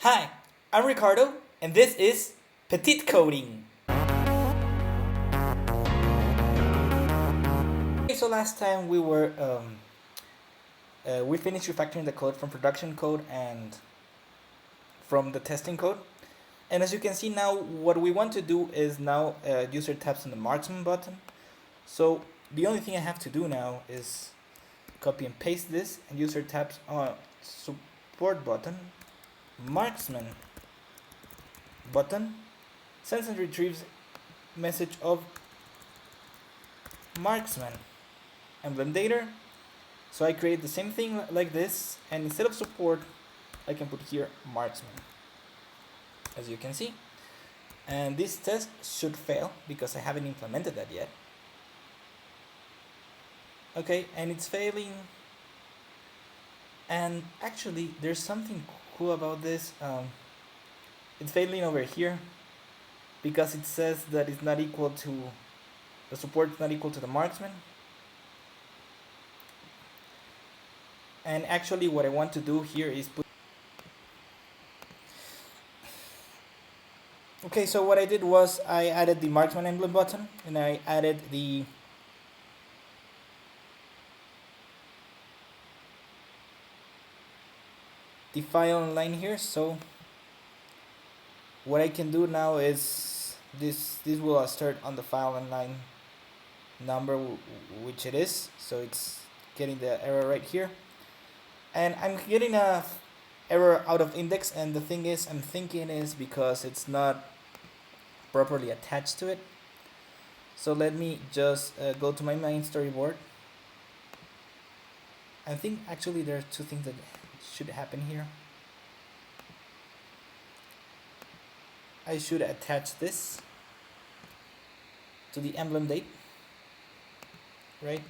Hi, I'm Ricardo, and this is Petite Coding. Okay, so last time we finished refactoring the code from production code and from the testing code. And as you can see now, what we want to do is now user taps on the marksman button. So the only thing I have to do now is copy and paste this, and user taps on support button, marksman button, sends and retrieves message of marksman emblem data. So I create the same thing like this, and instead of support I can put here marksman, as you can see. And this test should fail because I haven't implemented that yet. Okay, and it's failing. And actually there's something cool about this. It's failing over here because it says that it's not equal to the support is not equal to the marksman. And actually what I want to do here is put. Okay, so what I did was I added the marksman emblem button, and I added the file line here. So what I can do now is this will start on the file line number, which it is. So it's getting the error right here, and I'm getting a error out of index, and the thing is I'm thinking is because it's not properly attached to it. So let me just go to my main storyboard. I think actually there are two things that should happen here. I should attach this to the emblem date, right?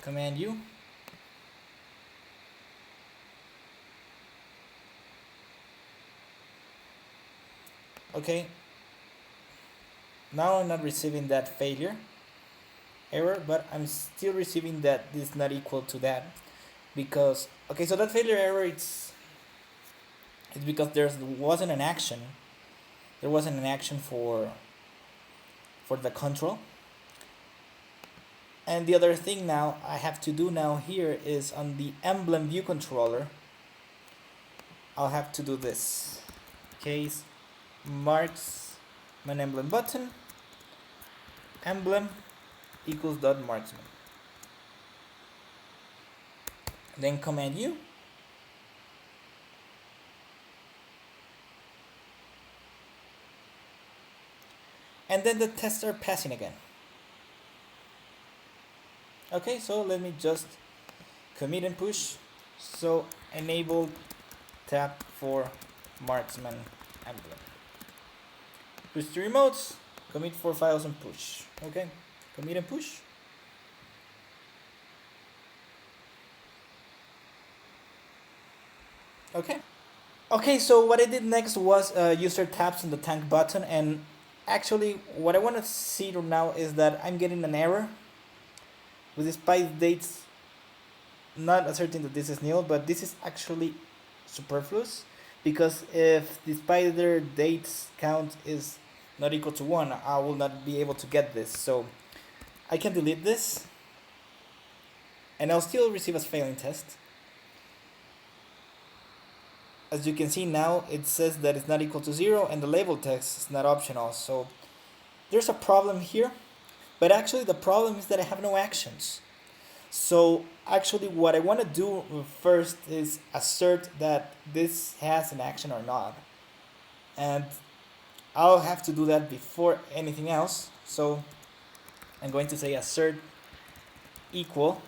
Command U. Okay, now I'm not receiving that failure error, but I'm still receiving that this is not equal to that, because okay, so that failure error it's because there wasn't an action for the control. And the other thing now I have to do now here is on the emblem view controller, I'll have to do this case marksman emblem button emblem equals dot marksman, then command U, and then the tests are passing again. Okay, so let me just commit and push. So enable tap for marksman emblem, push to remotes, commit for files and push. Okay, commit and push. Okay, so what I did next was user taps on the tank button, and actually what I want to see now is that I'm getting an error with the spice dates not asserting that this is nil, but this is actually superfluous, because if the spider dates count is not equal to 1, I will not be able to get this. So I can delete this, and I'll still receive a failing test. As you can see now, it says that it's not equal to 0, and the label text is not optional. So there's a problem here, but actually the problem is that I have no actions. So actually what I want to do first is assert that this has an action or not, and I'll have to do that before anything else. So I'm going to say assert equal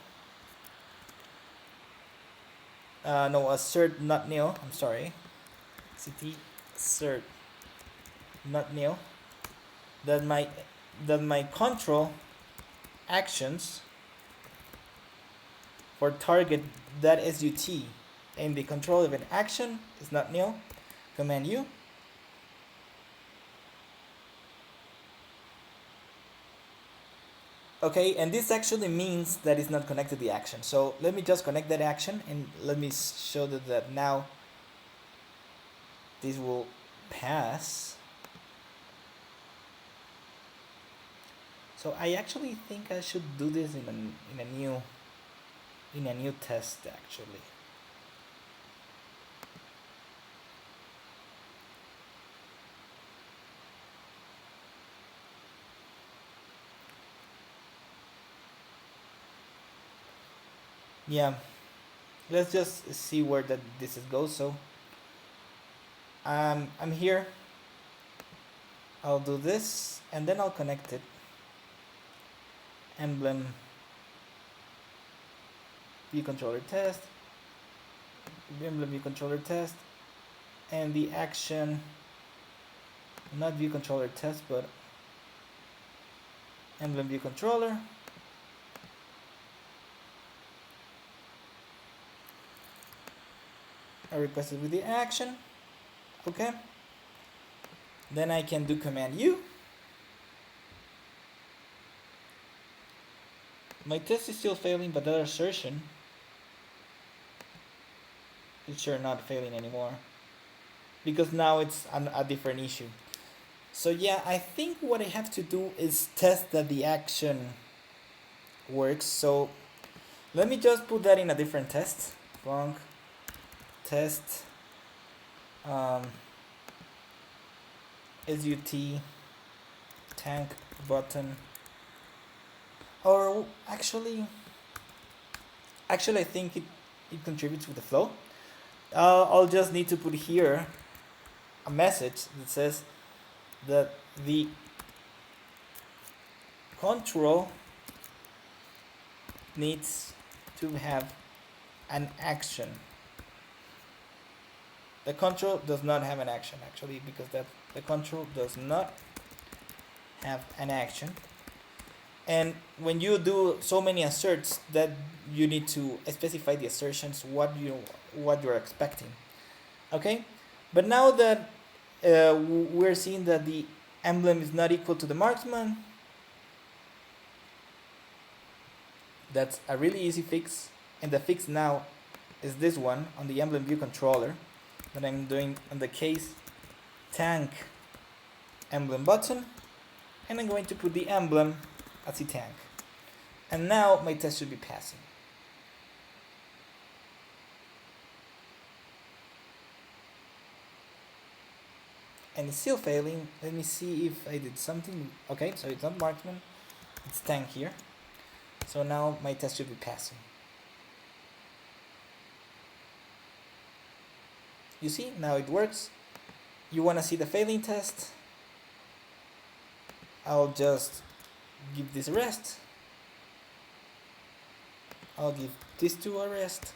assert not nil, I'm sorry, ct assert not nil, that my control actions for target that SUT and the control of an action is not nil. Command U. Okay, and this actually means that it's not connected to the action. So let me just connect that action, and let me show that now this will pass. So I actually think I should do this in a new test actually. Yeah, let's just see where this goes. So I'm here. I'll do this and then I'll connect it. Emblem view controller test, emblem view controller test, and the action, not view controller test, but emblem view controller. I requested with the action. Okay. Then I can do Command U. My test is still failing, but that assertion is sure not failing anymore, because now it's a different issue. So yeah, I think what I have to do is test that the action works. So let me just put that in a different test. Wrong test. SUT tank button, or actually I think it contributes with the flow. I'll just need to put here a message that says that the control needs to have an action. The control does not have an action actually, because the control does not have an action. And when you do so many asserts, that you need to specify the assertions, what you're expecting. Okay, but now that we're seeing that the emblem is not equal to the marksman, that's a really easy fix. And the fix now is this one on the emblem view controller that I'm doing on the case tank emblem button, and I'm going to put the emblem as the tank. And now my test should be passing. And it's still failing. Let me see if I did something. Okay, so it's not marksman, it's tank here. So now my test should be passing. You see, now it works. You want to see the failing test? I'll just give this a rest. I'll give these two a rest.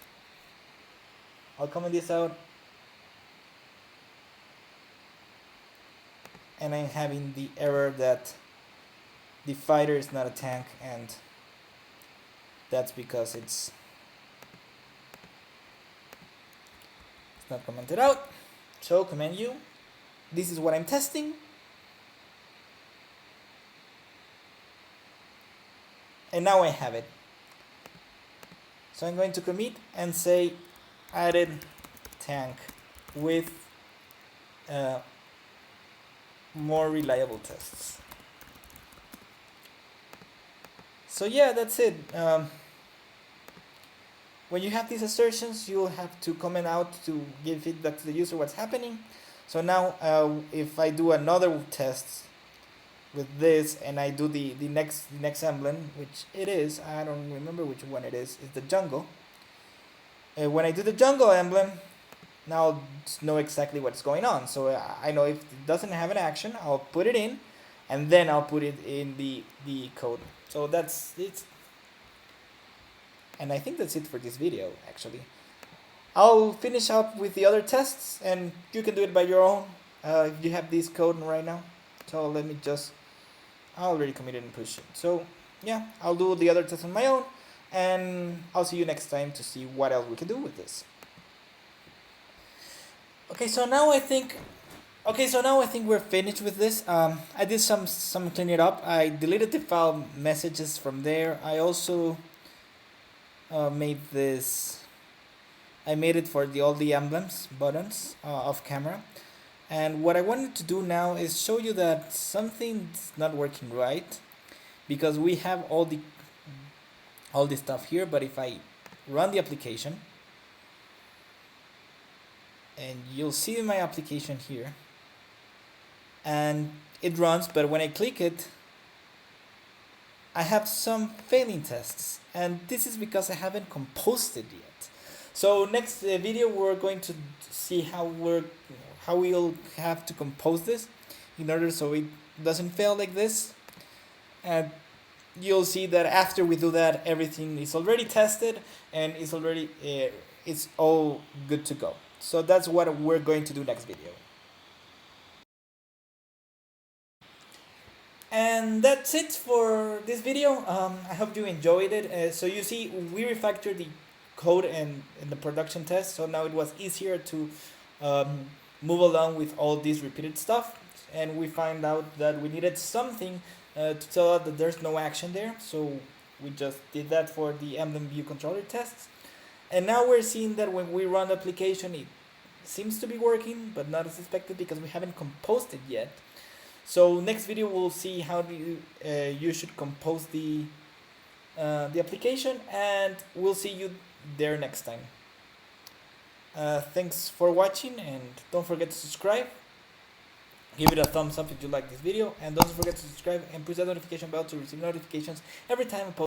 I'll comment this out. And I'm having the error that the fighter is not a tank, and that's because it's not commented out. So Command U. This is what I'm testing. And now I have it. So I'm going to commit and say added tank with more reliable tests. So yeah, that's it. When you have these assertions, you'll have to comment out to give feedback to the user what's happening. So now if I do another test with this and I do the next emblem, which it is, I don't remember which one it is, it's the jungle. When I do the jungle emblem, now I'll know exactly what's going on. So I know if it doesn't have an action, I'll put it in, and then I'll put it in the code. So that's it. And I think that's it for this video, actually. I'll finish up with the other tests, and you can do it by your own if you have this code right now. So let me just, I already committed and pushed it. So yeah, I'll do the other tests on my own, and I'll see you next time to see what else we can do with this. Okay, so now I think we're finished with this. I did some cleaning it up. I deleted the file messages from there. I also made this. I made it for all the emblems buttons off camera. And what I wanted to do now is show you that something's not working right, because we have all this stuff here. But if I run the application, and you'll see my application here, and it runs, but when I click it, I have some failing tests, and this is because I haven't composed it yet. So next video we're going to see how we'll have to compose this in order so it doesn't fail like this. And you'll see that after we do that, everything is already tested and it's all good to go. So that's what we're going to do next video. And that's it for this video. I hope you enjoyed it. So you see, we refactored the code and in the production test, so now it was easier to move along with all this repeated stuff. And we find out that we needed something to tell us that there's no action there, so we just did that for the emblem view controller tests. And now we're seeing that when we run the application, it seems to be working, but not as expected because we haven't composed it yet. So next video we'll see how you should compose the application, and we'll see you there next time. Thanks for watching, and don't forget to subscribe. Give it a thumbs up if you like this video, and don't forget to subscribe and push that notification bell to receive notifications every time I post.